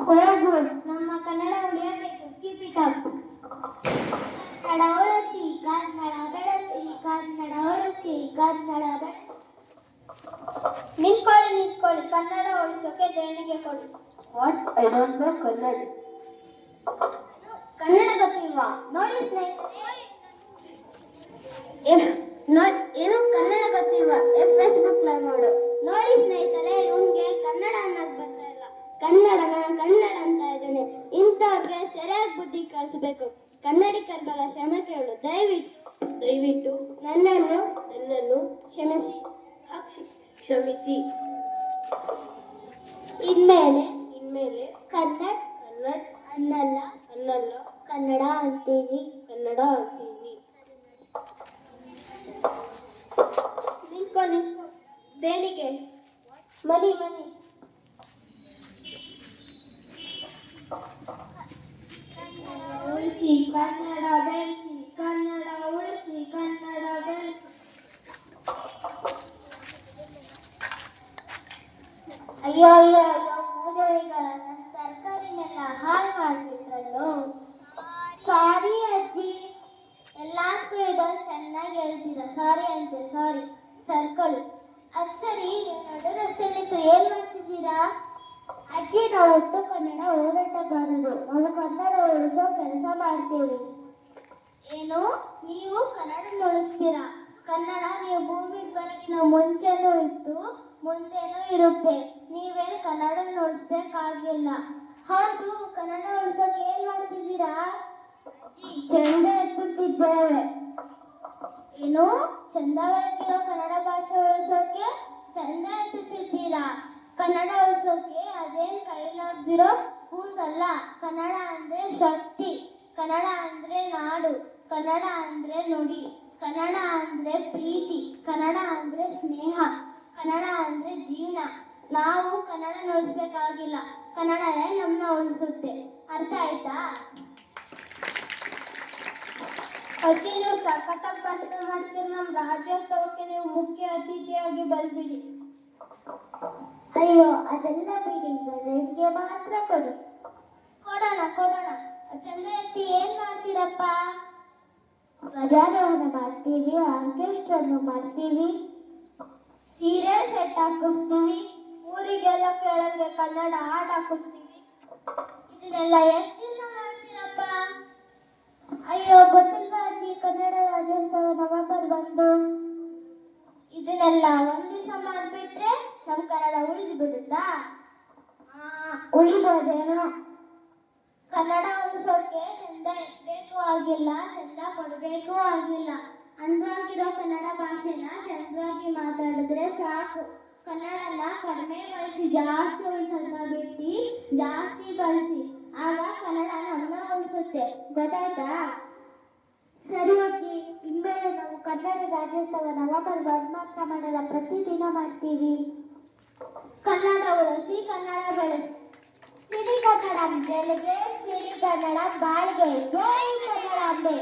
ಹೋಗು, ನಮ್ಮ ಕನ್ನಡ ಉಳಿಯಬೇಕು. Keep it up. ಕನ್ನಡ ಉಳಿಸಿ, ಕನ್ನಡ ಬೆಳೆಸಿ, ಕನ್ನಡ ಉಳಿಸಿ, ಕನ್ನಡ ಬೆಳೆಸಿ. ನಿಂತ್ಕೊಳ್ಳಿ, ಕನ್ನಡ ಉಳಿಸೋಕೆ ದೇಣಿಗೆ ಕೊಡಿ. What? I don't know Kannada. Kannada ಗೊತ್ತಿಲ್ವಾ? ನೋಡಿ ಸ್ನೇಹಿತರೆ, ಏನು ಕನ್ನಡ ಗೊತ್ತಿಲ್ವಾ? ಫೇಸ್ಬುಕ್ ಲೈವ್ ಮಾಡು. ನೋಡಿ ಸ್ನೇಹಿತರೆ, ಇವನ್ಗೆ ಕನ್ನಡ ಅನ್ನೋದು ಬರ್ತಾ ಇಲ್ಲ. ಕನ್ನಡ ಅಂತ ಇದ್ದಾನೆ. ಇಂಥವ್ರಿಗೆ ಸರಿಯಾಗಿ ಬುದ್ಧಿ ಕಲಿಸ್ಬೇಕು. ಕನ್ನಡಿಗರ ಕ್ಷಮೆ ಕೇಳು. ದಯವಿಟ್ಟು ನನ್ನನ್ನು ಕ್ಷಮಿಸಿ. ಇನ್ಮೇಲೆ ಕನ್ನಡ ಅನ್ನಲ್ಲ, ಕನ್ನಡ ಅಂತೀನಿ. ನಿಂತ್ಕೊ, ದೇಣಿಗೆ, ಮನಿ. ಕನ್ನಡ ಉಳಿಸಿ, ಕನ್ನಡ ಬೆಳೆಸಿ, ಕನ್ನಡ ಉಳಿಸಿ, ಕನ್ನಡ ಬೆಳೆಸಿ. ಅಯ್ಯೋ ಮೂದೇವಿಗಳ, ನನ್ನ ತರಕಾರಿನೆಲ್ಲ ಹಾಳು ಮಾಡ್ತಿದ್ರಲ್ಲೋ. ಸಾರಿ ಅಜ್ಜಿ, ಎಲ್ಲಾರ್ಗೂ ಇದನ್ನು ಚೆನ್ನಾಗಿ ಹೇಳ್ತೀರ. ಸಾರಿ ಸರ್ಕೊಳ್ಳಿ. ಅದು ಸರಿ, ನಡು ರಸ್ತೆಯಲ್ಲಿ ಏನ್ ಮಾಡ್ತಿದ್ದೀರಾ? ಅಜ್ಜಿ, ನಾವು ಒಟ್ಟು ಕನ್ನಡ ಹೋರಾಟಗಾರರು. ನಾವು ಕನ್ನಡ ಉಳಿಸೋ ಕೆಲಸ ಮಾಡ್ತೀವಿ. ಏನು? ನೀವು ಕನ್ನಡ ಉಳಿಸ್ತೀರಾ? ಕನ್ನಡ ನೀವು ಭೂಮಿಗೆ ಬರೋಕ್ಕಿಂತ ಮುಂಚೆನೂ ಇತ್ತು, ಮುಂದೆನೂ ಇರುತ್ತೆ. ನೀವೇನು ಕನ್ನಡ ಉಳಿಸ್ಬೇಕಾಗಿಲ್ಲ. ಹೌದು, ಕನ್ನಡ ಉಳಿಸೋಕೆ ಏನ್ ಮಾಡ್ತಿದ್ದೀರಾ? ಚಂದ ಎತ್ತುತ್ತಿದ್ದೇವೆ. ಏನು? ಚಂದವಾಗಿರೋ ಕನ್ನಡ ಭಾಷೆ ಉಳಿಸೋಕೆ ಚಂದ ಎತ್ತುತ್ತಿದ್ದೀರಾ? ಕನ್ನಡ ಉಳಿಸೋಕೆ ಅದೇನ್ ಕೈಲಾಗ್ದಿರೋ ಕೂಸಲ್ಲ. ಕನ್ನಡ ಅಂದ್ರೆ ಶಕ್ತಿ, ಕನ್ನಡ ಅಂದ್ರೆ ನಾಡು, ಕನ್ನಡ ಅಂದ್ರೆ ನುಡಿ, ಕನ್ನಡ ಅಂದ್ರೆ ಪ್ರೀತಿ, ಕನ್ನಡ ಅಂದ್ರೆ ಸ್ನೇಹ, ಕನ್ನಡ ಅಂದ್ರೆ ಜೀವನ. ನಾವು ಕನ್ನಡ ಉಳಿಸ್ಬೇಕಾಗಿಲ್ಲ, ಕನ್ನಡನೇ ನಮ್ಮನ್ನ ಉಳಿಸುತ್ತೆ. ಅರ್ಥ ಆಯ್ತಾ? ಅಜ್ಜಿ, ನೀವು ಸಖತ್ತಾಗಿ ಭಾಷಣ ಮಾಡ್ತೀರಿ. ನಮ್ಮ ರಾಜ್ಯೋತ್ಸವಕ್ಕೆ ನೀವು ಮುಖ್ಯ ಅತಿಥಿಯಾಗಿ ಬಂದ್ಬಿಡಿ. ಅಯ್ಯೋ, ಅದೆಲ್ಲ ಬಿಡಿ, ಬೆಳಗ್ಗೆ ಮಾತ್ರ ಕೊಡಿ. ಕೊಡೋಣ. ಚಂದ ಎತ್ತಿ ಏನ್ ಮಾಡ್ತೀರಪ್ಪ? ಧ್ವಜಾರೋಹಣ ಮಾಡ್ತೀವಿ, ಆರ್ಕೆಸ್ಟ್ರನ್ನು ಮಾಡ್ತೀವಿ, ಸೀರೆ ಸೆಟ್ ಹಾಕಿಸ್ತೀವಿ, ಊರಿಗೆಲ್ಲ ಕೇಳಂಗೆ ಕನ್ನಡ ಹಾಡು ಹಾಕಿಸ್ತೀವಿ. ಇದನ್ನೆಲ್ಲ ಎಷ್ಟು ದಿನ ಮಾಡ್ತೀರಪ್ಪ? ಅಯ್ಯೋ, ಗೊತ್ತಿಲ್ವಾ ಅಜ್ಜಿ, ಕನ್ನಡ ರಾಜ್ಯೋತ್ಸವ ನವೆಂಬರ್ 1. ಇದನ್ನೆಲ್ಲ ಒಂದ್ ದಿವಸ ಮಾಡ್ಬಿಟ್ರೆ ನಮ್ ಕನ್ನಡ ಉಳಿದು ಬಿಡುತ್ತಾ? ಉಳಿಬೋದೇನೋ. ಕನ್ನಡ ಉಳಿಸೋಕೆ ಚಂದ ಎತ್ತಬೇಕು ಆಗಿಲ್ಲ, ಚಂದ ಕೊಡ್ಬೇಕು ಆಗಿಲ್ಲ. ಅಂದವಾಗಿರೋ ಕನ್ನಡ ಭಾಷೆನ ಚಂದವಾಗಿ ಮಾತಾಡಿದ್ರೆ ಸಾಕು. ಕನ್ನಡನ ಕಡಿಮೆ ಬಳಸಿ ಜಾಸ್ತಿ ಉಳಿಸೋದನ್ನ ಬಿಟ್ಟು ಜಾಸ್ತಿ ಬಳಸಿ. ಆಗ ಕನ್ನಡ ನಮ್ಮನ್ನ ಉಳಿಸುತ್ತೆ. ಗೊತ್ತಾಯ್ತಾ? ಸರಿ ಅಜ್ಜಿ, ಇನ್ಮೇಲೆ ನಾವು ಕನ್ನಡ ರಾಜ್ಯೋತ್ಸವ ನವೆಂಬರ್ 1 ಮಾತ್ರ ಮಾಡಲ್ಲ, ಪ್ರತಿದಿನ ಮಾಡ್ತೀವಿ. ಕನ್ನಡ ಉಳಿಸಿ, ಕನ್ನಡ ಬೆಳೆಸಿ. ಸಿರಿ ಕನ್ನಡ ಗೆಲ್ಗೆ, ಸಿರಿ ಕನ್ನಡ ಬಾಳ್ಗೆ. ಜೈ ಕನ್ನಡಾಂಬೆ.